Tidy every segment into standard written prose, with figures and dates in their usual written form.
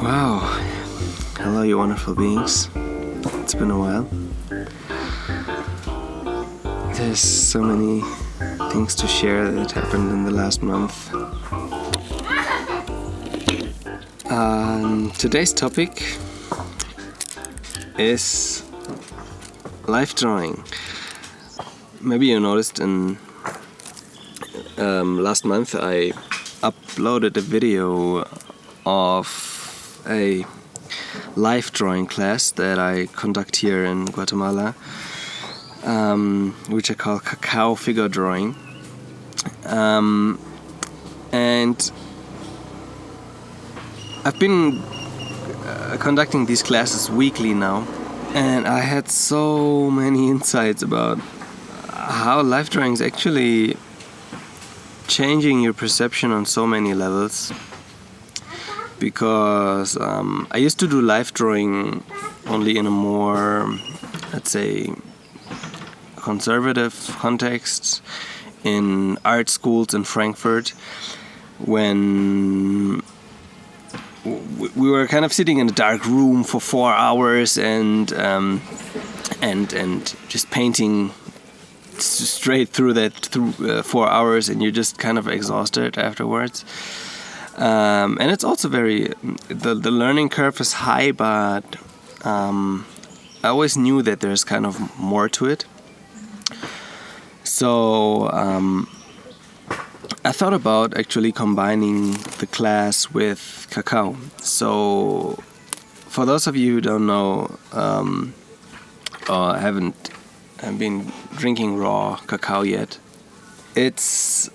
Wow. Hello, you wonderful beings. It's been a while. There's so many things to share that happened in the last month. Today's topic is life drawing. Maybe you noticed in last month I uploaded a video of a life drawing class that I conduct here in Guatemala, which I call Cacao figure drawing. And I've been conducting these classes weekly now, and I had so many insights about how life drawing is actually changing your perception on so many levels. Because I used to do life drawing only in a more, let's say, conservative context in art schools in Frankfurt, when we were kind of sitting in a dark room for 4 hours and just painting straight through 4 hours, and you're just kind of exhausted afterwards. And it's also the learning curve is high, but I always knew that there's kind of more to it. So I thought about actually combining the class with Cacao. So for those of you who don't know or haven't been drinking raw cacao yet, it's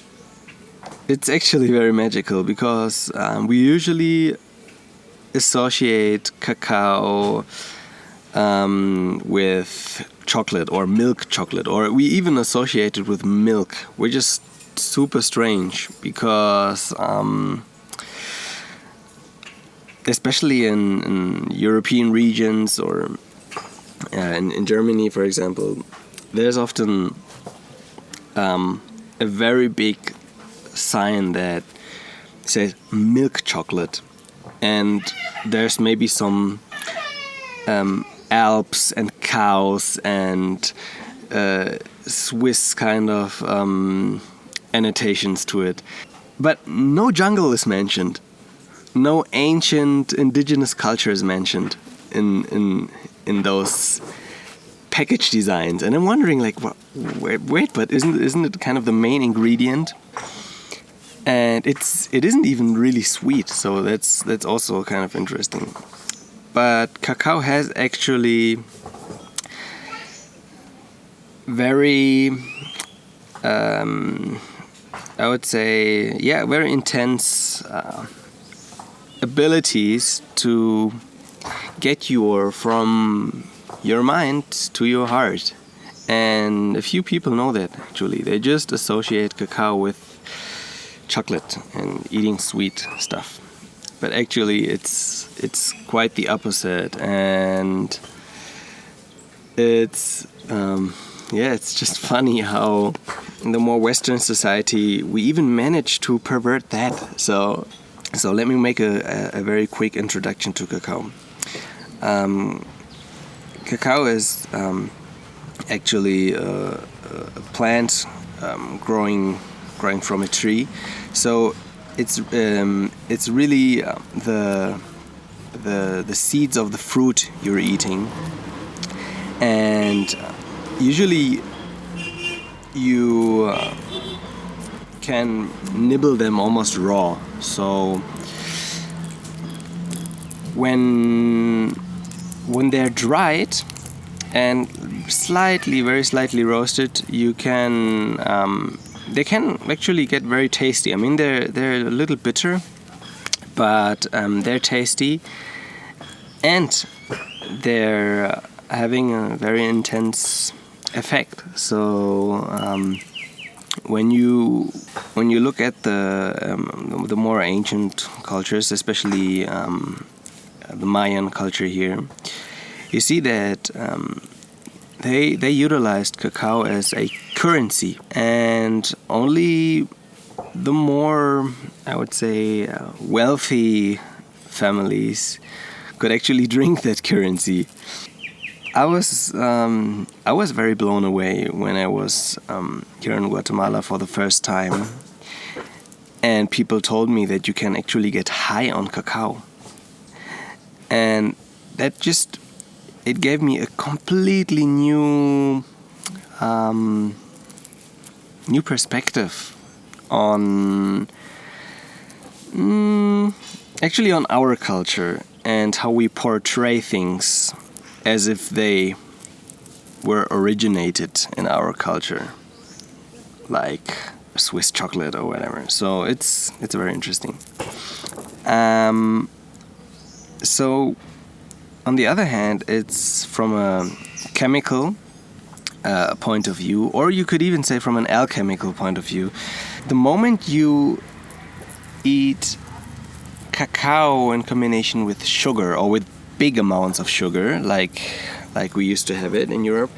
actually very magical, because we usually associate cacao with chocolate or milk chocolate, or we even associate it with milk, which is super strange because especially in European regions or in Germany, for example, there's often a very big sign that says milk chocolate, and there's maybe some Alps and cows and Swiss kind of annotations to it, but no jungle is mentioned, no ancient indigenous culture is mentioned in those package designs. And I'm wondering, like, wait, but isn't it kind of the main ingredient? And it isn't even really sweet, so that's also kind of interesting. But cacao has actually very, I would say, very intense abilities to get you from your mind to your heart. And a few people know that, actually. They just associate cacao with chocolate and eating sweet stuff, but actually it's quite the opposite. And it's just funny how in the more Western society we even manage to pervert that. So let me make a very quick introduction to cacao. Cacao is actually a plant growing from a tree. So it's really the seeds of the fruit you're eating, and usually you can nibble them almost raw. So when they're dried and very slightly roasted, you can they can actually get very tasty. I mean, they're a little bitter, but they're tasty, and they're having a very intense effect. So when you look at the more ancient cultures, especially the Mayan culture here, you see that they utilized cacao as a currency, and only the more, I would say, wealthy families could actually drink that currency. I was very blown away when I was here in Guatemala for the first time, and people told me that you can actually get high on cacao, and that just, it gave me a completely new perspective on actually on our culture and how we portray things as if they were originated in our culture, like Swiss chocolate or whatever. So it's very interesting. So on the other hand, it's from a chemical point of view, or you could even say from an alchemical point of view. The moment you eat cacao in combination with sugar, or with big amounts of sugar, like we used to have it in Europe,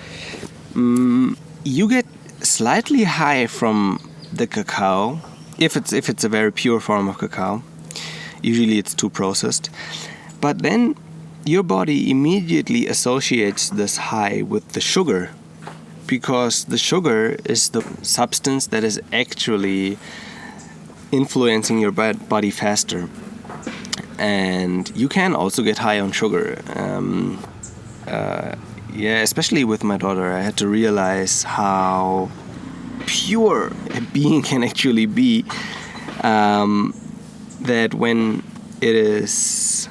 you get slightly high from the cacao, if it's a very pure form of cacao. Usually it's too processed, but then your body immediately associates this high with the sugar, because the sugar is the substance that is actually influencing your body faster. And you can also get high on sugar. Especially with my daughter, I had to realize how pure a being can actually be. That when it is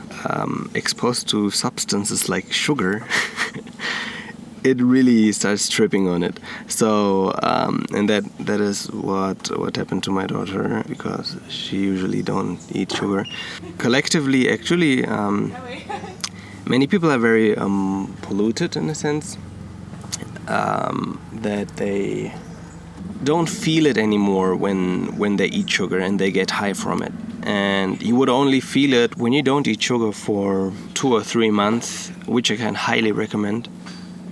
exposed to substances like sugar, it really starts tripping on it. So, and that is what happened to my daughter, because she usually don't eat sugar. Collectively, actually, many people are very polluted in a sense, that they don't feel it anymore when they eat sugar and they get high from it. And you would only feel it when you don't eat sugar for 2 or 3 months, which I can highly recommend.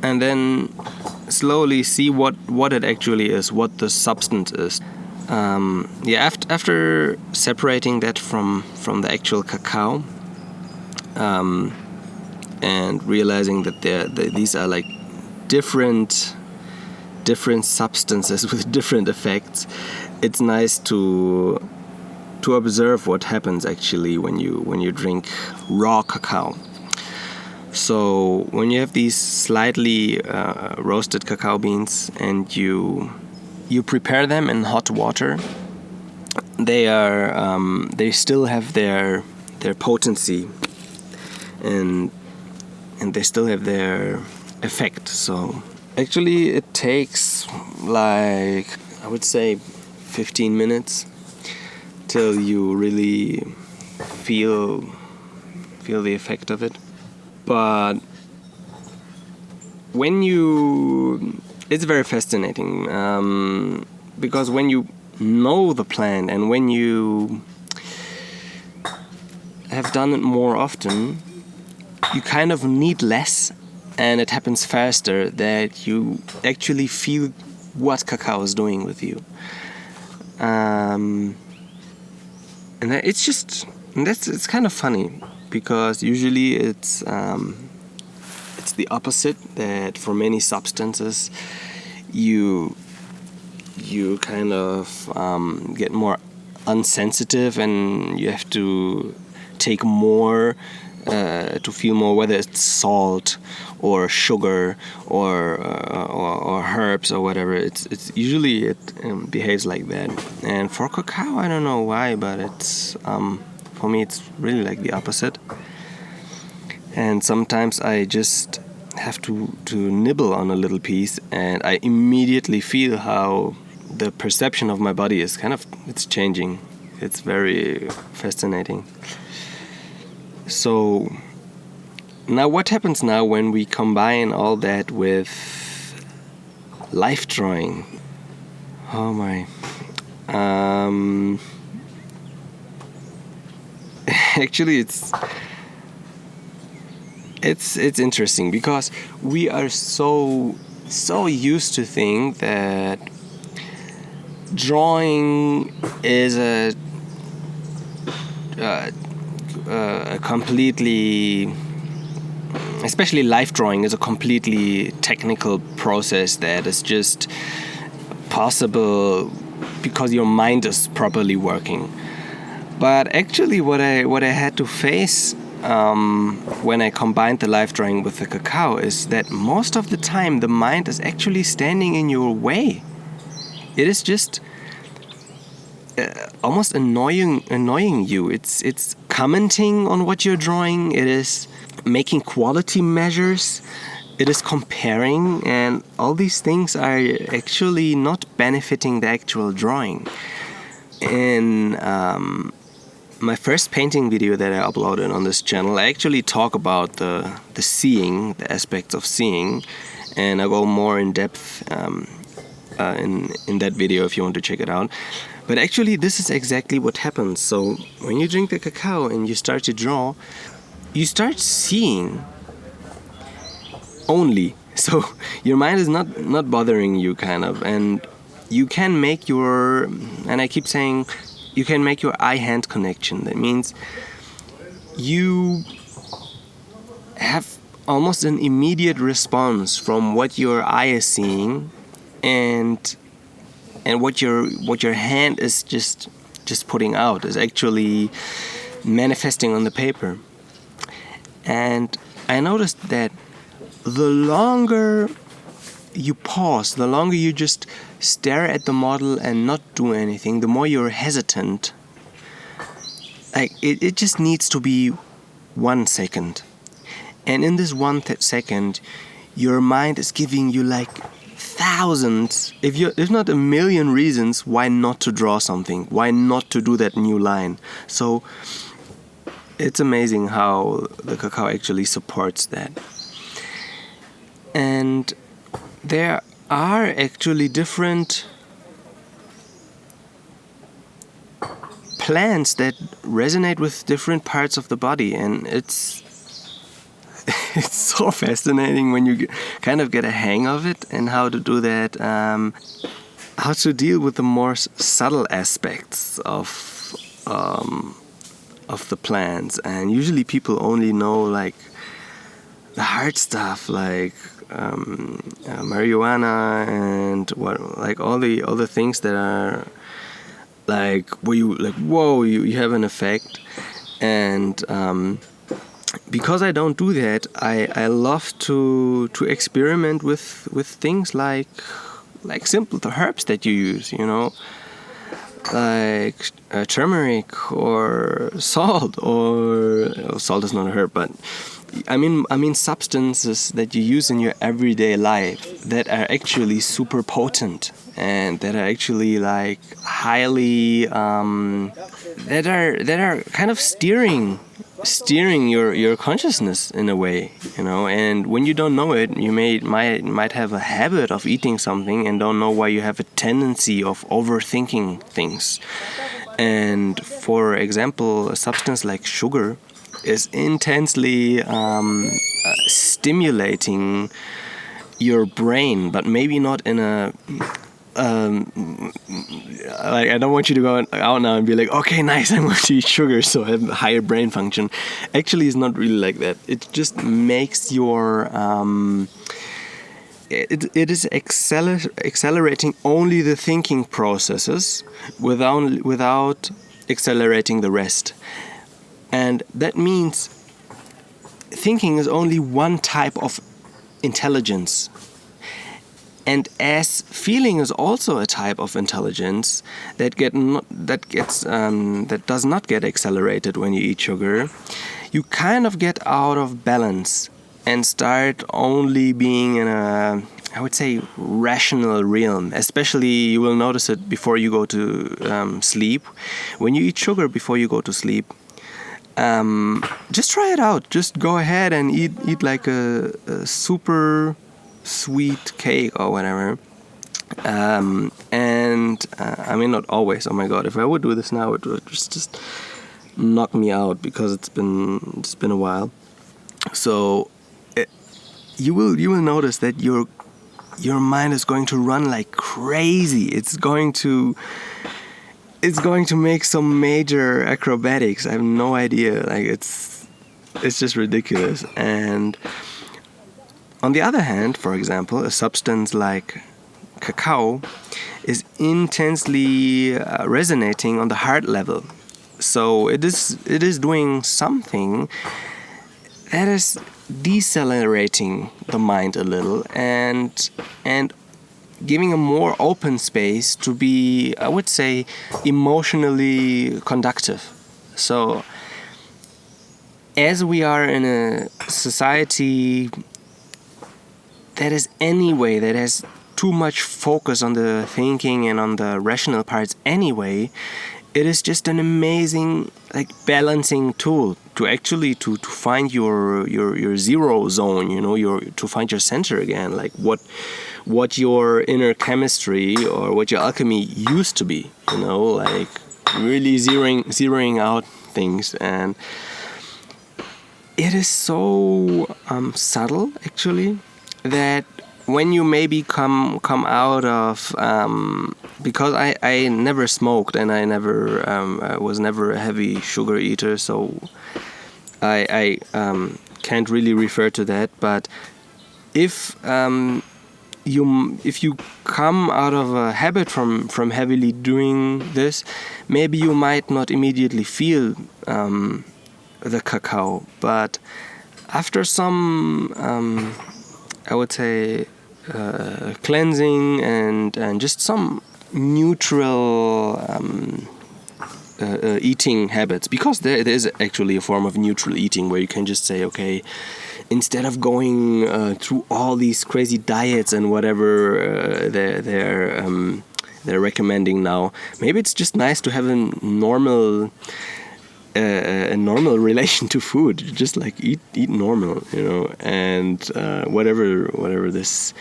And then slowly see what it actually is, what the substance is. After separating that from the actual cacao, and realizing that these are like different substances with different effects, it's nice to observe what happens actually when you drink raw cacao. So when you have these slightly roasted cacao beans and you prepare them in hot water, they still have their potency, and they still have their effect. So actually it takes, like, I would say 15 minutes till you really feel the effect of it. But it's very fascinating, because when you know the plant and when you have done it more often, you kind of need less, and it happens faster, that you actually feel what cacao is doing with you. And it's kind of funny, because usually it's the opposite, that for many substances you kind of get more unsensitive, and you have to take more to feel more, whether it's salt or sugar or herbs or whatever. It's usually it behaves like that. And for cacao, I don't know why, but it's for me it's really like the opposite. And sometimes I just have to nibble on a little piece, and I immediately feel how the perception of my body is it's changing. It's very fascinating. So now what happens now when we combine all that with life drawing? Oh my. Actually it's interesting, because we are so used to think that drawing is a completely, especially life drawing is a completely technical process that is just possible because your mind is properly working. But actually what I had to face when I combined the life drawing with the Cacao is that most of the time the mind is actually standing in your way. It is just almost annoying you. It's commenting on what you're drawing. It is making quality measures. It is comparing, and all these things are actually not benefiting the actual drawing. In my first painting video that I uploaded on this channel, I actually talk about the seeing, the aspects of seeing, and I go more in depth in that video if you want to check it out. But actually this is exactly what happens. So when you drink the Cacao and you start to draw, you start seeing only. So your mind is not bothering you, kind of, and you can make your, and I keep saying, you can make your eye-hand connection. That means you have almost an immediate response from what your eye is seeing and what your hand is just putting out is actually manifesting on the paper. And I noticed that the longer you pause, the longer you just stare at the model and not do anything, the more you're hesitant. Like it just needs to be 1 second. And in this 1 second, your mind is giving you like thousands, if not a million reasons why not to draw something, why not to do that new line. So it's amazing how the Cacao actually supports that. And there are actually different plants that resonate with different parts of the body, and it's so fascinating when you kind of get a hang of it and how to do that, how to deal with the more subtle aspects of the plants. And usually people only know like the hard stuff, like marijuana and what, like all the things that are like where you like, whoa, you have an effect. And because I don't do that, I love to experiment with things like simple the herbs that you use, you know, like turmeric or salt, or salt is not a herb, but I mean substances that you use in your everyday life that are actually super potent and that are actually like highly that are kind of steering your consciousness in a way, you know. And when you don't know it, you might have a habit of eating something and don't know why you have a tendency of overthinking things. And for example, a substance like sugar is intensely stimulating your brain, but maybe not in a like, I don't want you to go out now and be like, okay, nice, I'm going to eat sugar so I have a higher brain function. Actually, it's not really like that. It just makes your it is accelerating only the thinking processes without accelerating the rest. And that means thinking is only one type of intelligence. And as feeling is also a type of intelligence that does not get accelerated when you eat sugar, you kind of get out of balance and start only being in a, I would say, rational realm. Especially you will notice it before you go to sleep. When you eat sugar before you go to sleep, just try it out. Just go ahead and eat like a super sweet cake or whatever. I mean, not always. Oh my god, if I would do this now, it would just knock me out because it's been a while. So you will notice that your mind is going to run like crazy. It's going to it's going to make some major acrobatics. I have no idea. Like it's just ridiculous. And on the other hand, for example, a substance like cacao is intensely resonating on the heart level. So it is doing something that is decelerating the mind a little and giving a more open space to be, I would say, emotionally conductive. So as we are in a society that has too much focus on the thinking and on the rational parts anyway, it is just an amazing balancing tool to actually to find your zero zone, to find your center again, like what your inner chemistry or what your alchemy used to be, like really zeroing out things. And it is so subtle actually that when you maybe come out of because I never smoked and I never was never a heavy sugar eater, so I can't really refer to that. But if you come out of a habit from heavily doing this, maybe you might not immediately feel the cacao, but after some I would say cleansing and just some neutral eating habits, because there is actually a form of neutral eating where you can just say, okay, instead of going through all these crazy diets and whatever they're recommending now, maybe it's just nice to have a normal relation to food, just like eat normal, and whatever this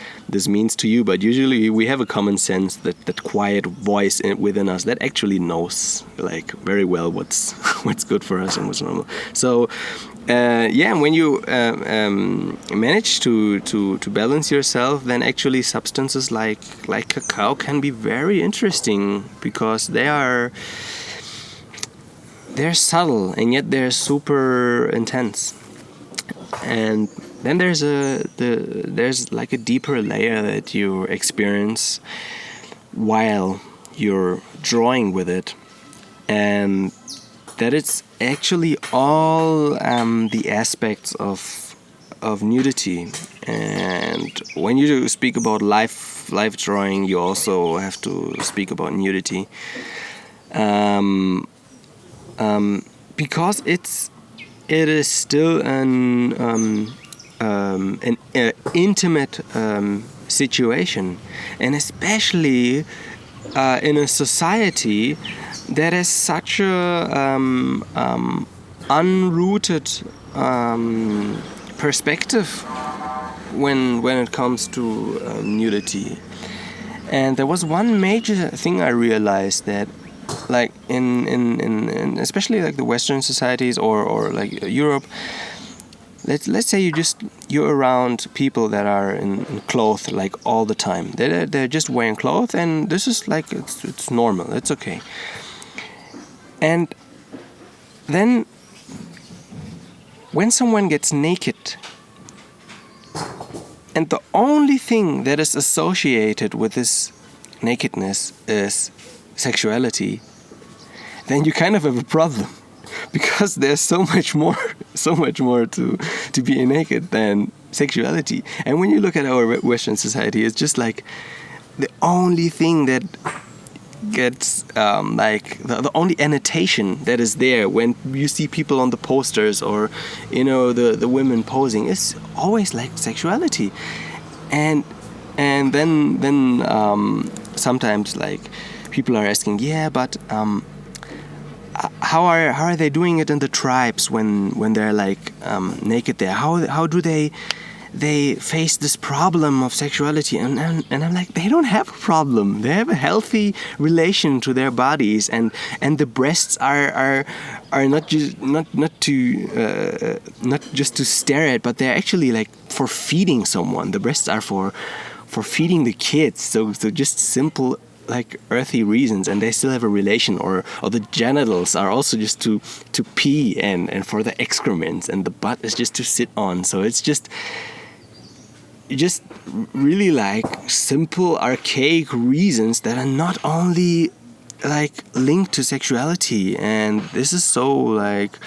means to you. But usually we have a common sense, that quiet voice within us that actually knows like very well what's good for us and what's normal. So when you manage to balance yourself, then actually substances like cacao can be very interesting, because they're subtle and yet they're super intense. And then there's like a deeper layer that you experience while you're drawing with it, and that it's actually all the aspects of nudity. And when you speak about life drawing, you also have to speak about nudity. Because it is still an intimate situation, and especially in a society that has such a unrooted perspective when it comes to nudity. And there was one major thing I realized, that like in especially like the Western societies or like Europe, let's say you're around people that are in clothes like all the time. They're just wearing clothes, and this is like it's normal, it's okay. And then when someone gets naked, and the only thing that is associated with this nakedness is sexuality, then you kind of have a problem, because there's so much more to being naked than sexuality. And when you look at our Western society, it's just like the only thing that gets the only annotation that is there when you see people on the posters or the women posing is always like sexuality. And then sometimes like people are asking, but how are they doing it in the tribes when they're like naked there? How do they face this problem of sexuality? And I'm like, they don't have a problem. They have a healthy relation to their bodies, and the breasts are not just to stare at, but they're actually like for feeding someone. The breasts are for feeding the kids. So just simple like earthy reasons, and they still have a relation, or the genitals are also just to pee and for the excrements, and the butt is just to sit on. So it's just really like simple archaic reasons that are not only like linked to sexuality. And this is so like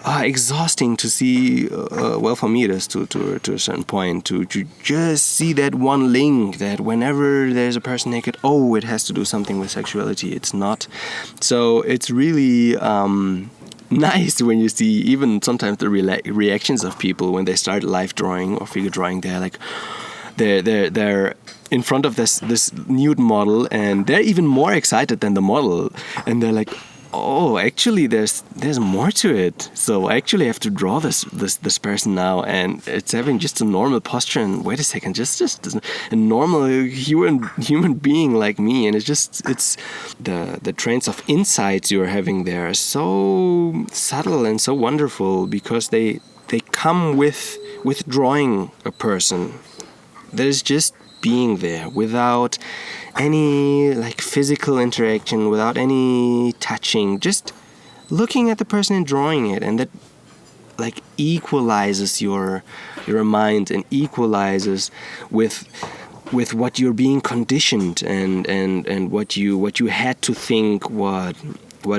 exhausting to see. Well, for me it is to a certain point, to just see that one link, that whenever there's a person naked, it has to do something with sexuality. It's not. So it's really nice when you see even sometimes the reactions of people when they start life drawing or figure drawing. They're like, they're in front of this nude model, and they're even more excited than the model, and they're like, oh, actually there's more to it. So I actually have to draw this person now, and it's having just a normal posture, and wait a second, just a normal human being like me. And it's the trains of insights you're having there are so subtle and so wonderful, because they come with drawing a person. There's just being there without any like physical interaction, without any touching, just looking at the person and drawing it, and that like equalizes your mind and equalizes with what you're being conditioned and what you had to think what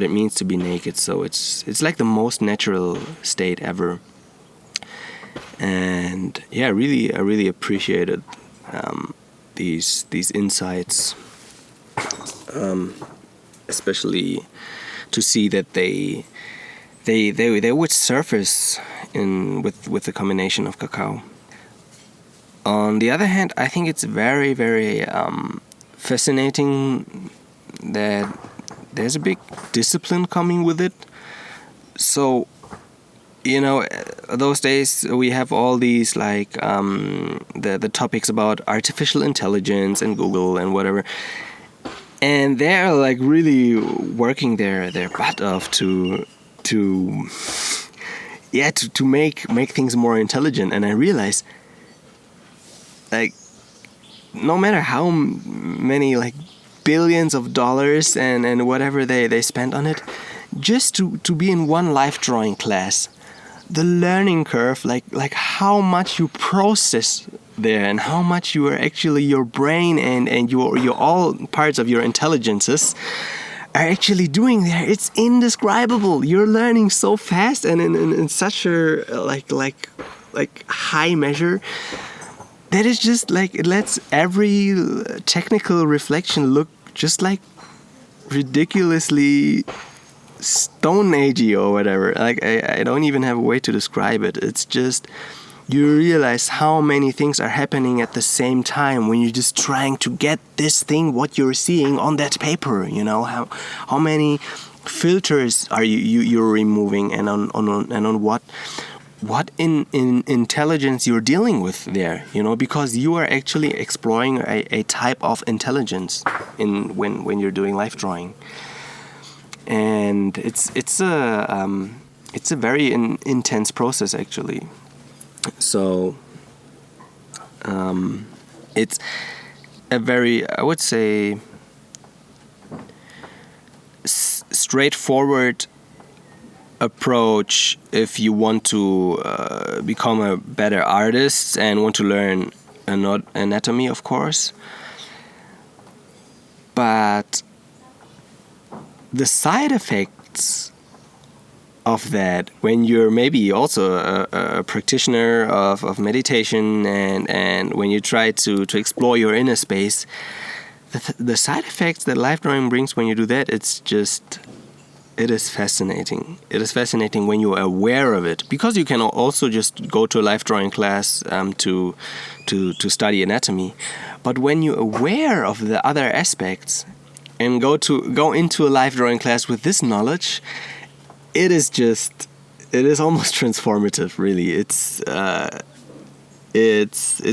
it means to be naked. So it's like the most natural state ever. And yeah, I really appreciated these insights, especially to see that they would surface with the combination of Cacao. On the other hand, I think it's very, very fascinating that there's a big discipline coming with it. So, you know, those days we have all these like the topics about artificial intelligence and Google and whatever, and they're like really working their butt off to make things more intelligent. And I realize, like, no matter how many like billions of dollars and whatever they spend on it, just to be in one life drawing class, the learning curve, like how much you process there, and how much you are actually, your brain and your all parts of your intelligences are actually doing there, it's indescribable. You're learning so fast and in such a like high measure that is just like, it lets every technical reflection look just like ridiculously Stone Agey or whatever. Like I don't even have a way to describe it. It's just, you realize how many things are happening at the same time when you're just trying to get this thing, what you're seeing on that paper. You know, how many filters are you're removing, and on what in intelligence you're dealing with there, you know, because you are actually exploring a type of intelligence when you're doing life drawing. And it's a very intense process actually. So it's a very, I would say, straightforward approach if you want to become a better artist and want to learn anatomy, of course. But the side effects of that, when you're maybe also a practitioner of meditation, and when you try to explore your inner space, the side effects that life drawing brings when you do that, it is fascinating. It is fascinating when you're aware of it, because you can also just go to a life drawing class to study anatomy. But when you're aware of the other aspects and go into a life drawing class with this knowledge, it is almost transformative, really. It's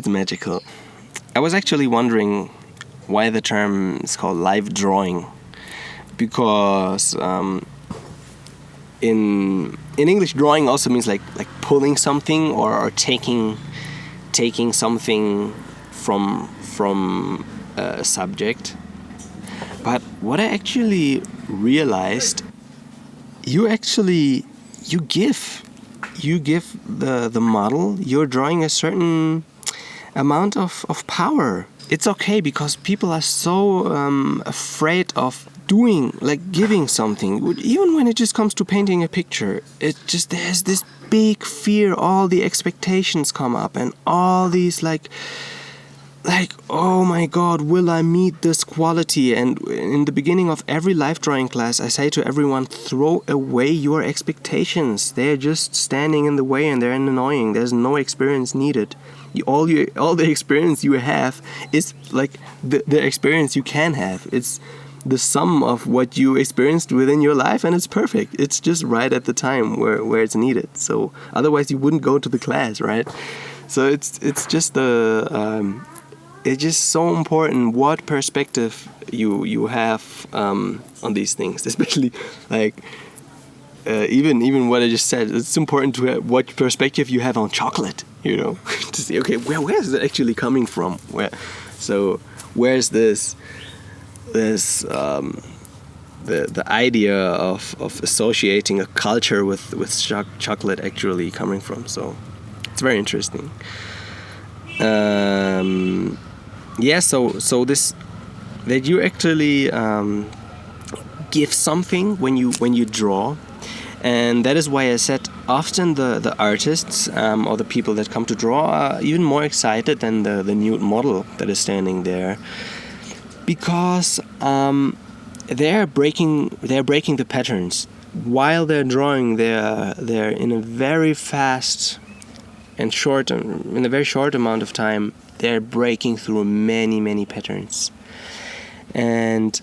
magical. I was actually wondering why the term is called life drawing, because in English, drawing also means like pulling something or taking something from a subject. But what I actually realized, you give the model you're drawing a certain amount of power. It's okay, because people are so afraid of giving something. Even when it just comes to painting a picture, there's this big fear. All the expectations come up, and all these like, oh my God, will I meet this quality? And in the beginning of every life drawing class, I say to everyone, throw away your expectations. They're just standing in the way, and they're annoying. There's no experience needed. All the experience you have is like the experience you can have. It's the sum of what you experienced within your life, and it's perfect. It's just right at the time where it's needed. So otherwise you wouldn't go to the class, right? So it's just it's just so important what perspective you have on these things, especially like even what I just said. It's important to have what perspective you have on chocolate, to see, okay, where is it actually coming from? Where's this the idea of associating a culture with chocolate actually coming from? So it's very interesting. So this, that you actually give something when you draw, and that is why I said often the artists or the people that come to draw are even more excited than the nude model that is standing there, because they're breaking the patterns while they're drawing. They're in a very fast and in a very short amount of time, they're breaking through many patterns. And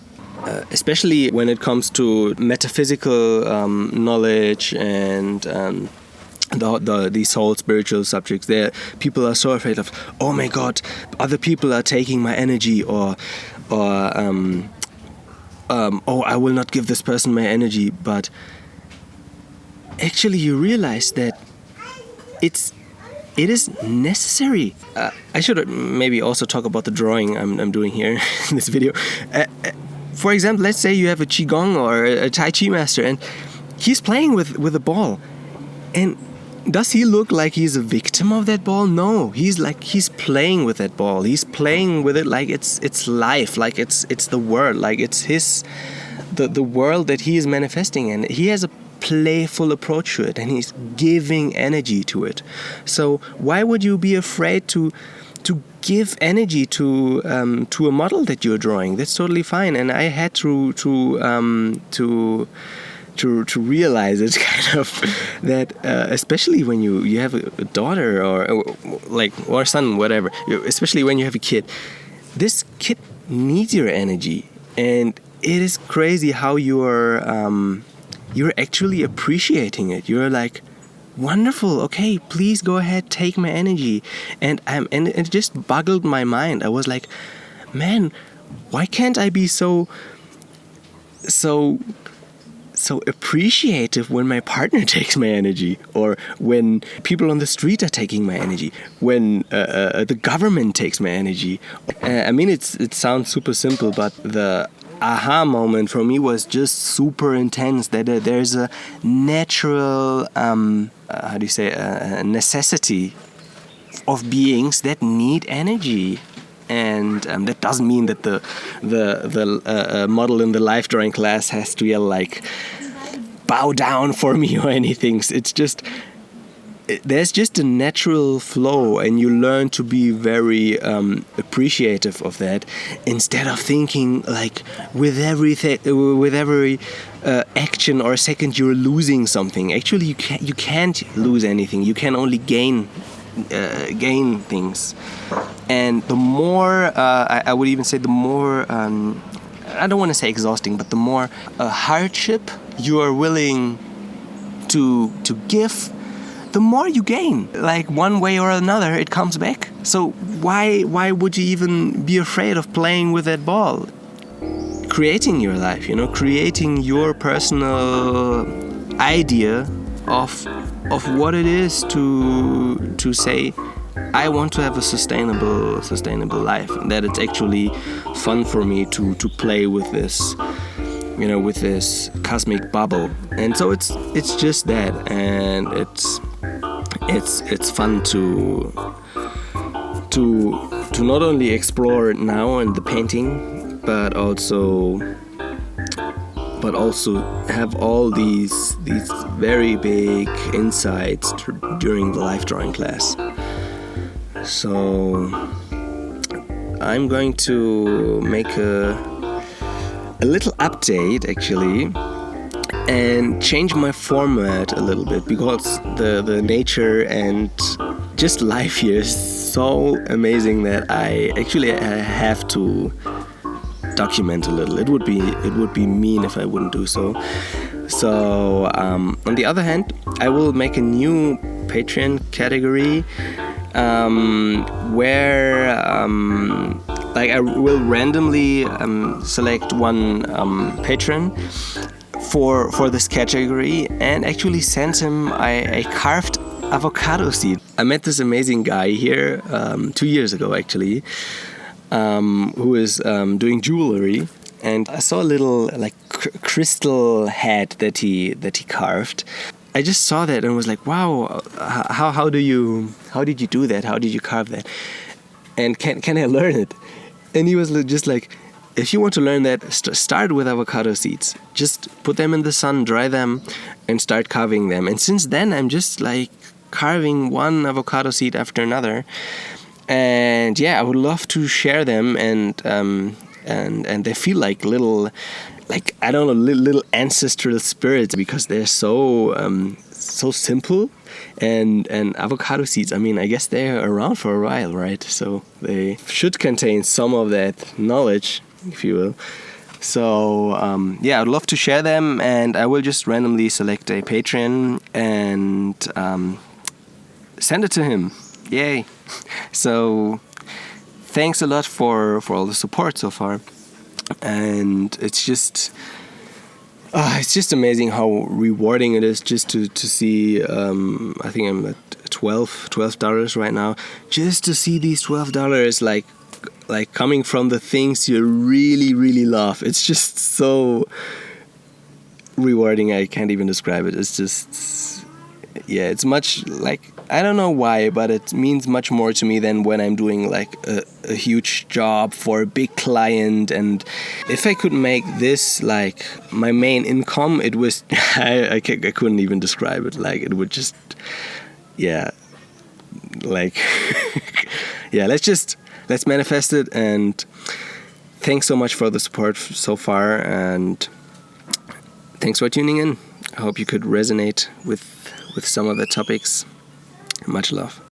especially when it comes to metaphysical knowledge and these whole spiritual subjects, people are so afraid of, oh my God, other people are taking my energy, or oh, I will not give this person my energy. But actually you realize that it is necessary. I should maybe also talk about the drawing I'm doing here in this video. For example, let's say you have a Qigong or a Tai Chi master, and he's playing with a ball. And does he look like he's a victim of that ball? No, he's playing with that ball. He's playing with it like it's life, like it's the world, like it's the world that he is manifesting, and he has a playful approach to it, and he's giving energy to it. So why would you be afraid to give energy to a model that you're drawing? That's totally fine. And I had to realize it, kind of, that especially when you have a daughter or son, whatever, especially when you have a kid, this kid needs your energy, and it is crazy how you're actually appreciating it. You're like, wonderful, okay, please go ahead, take my energy. And it just boggled my mind. I was like, man, why can't I be so appreciative when my partner takes my energy, or when people on the street are taking my energy, when the government takes my energy? I mean, it sounds super simple, but the aha moment for me was just super intense, that there's a natural a necessity of beings that need energy. And that doesn't mean that the model in the life drawing class has to yell like, bow down for me or anything. It's just, there's just a natural flow, and you learn to be very appreciative of that, instead of thinking like with every action or second you're losing something. Actually, you can't lose anything. You can only gain things. And the more I would even say, the more I don't want to say exhausting, but the more hardship you are willing to give, the more you gain. Like, one way or another, it comes back. So why would you even be afraid of playing with that ball? Creating your life, creating your personal idea of what it is to say, I want to have a sustainable life, and that it's actually fun for me to play with this, with this cosmic bubble. And so it's just that, and it's fun to not only explore it now in the painting, but also have all these very big insights during the life drawing class. So I'm going to make a little update actually, and change my format a little bit, because the nature and just life here is so amazing that I have to document a little. It would be mean if I wouldn't do so. So on the other hand, I will make a new Patreon category where I will randomly select one patron for this category, and actually send him a carved avocado seed. I met this amazing guy here 2 years ago actually, who is doing jewelry, and I saw a little crystal head that he carved. I just saw that and was like, wow, how did you do that? How did you carve that? And can I learn it? And he was just like, if you want to learn that, start with avocado seeds. Just put them in the sun, dry them, and start carving them. And since then, I'm just carving one avocado seed after another. And yeah, I would love to share them, and they feel like little, little ancestral spirits, because they're so simple. And avocado seeds, I guess they're around for a while, right? So they should contain some of that knowledge, if you will. So I'd love to share them, and I will just randomly select a patron and send it to him. Yay! So thanks a lot for all the support so far, and it's just amazing how rewarding it is just to see. I think I'm at $12 right now. Just to see these $12 like coming from the things you really, really love. It's just so rewarding. I can't even describe it. It's just, yeah, it's much I don't know why, but it means much more to me than when I'm doing a huge job for a big client. And if I could make this my main income, it was I couldn't even describe it. It would just, yeah, yeah. Let's manifest it. And thanks so much for the support so far, and thanks for tuning in. I hope you could resonate with some of the topics. Much love.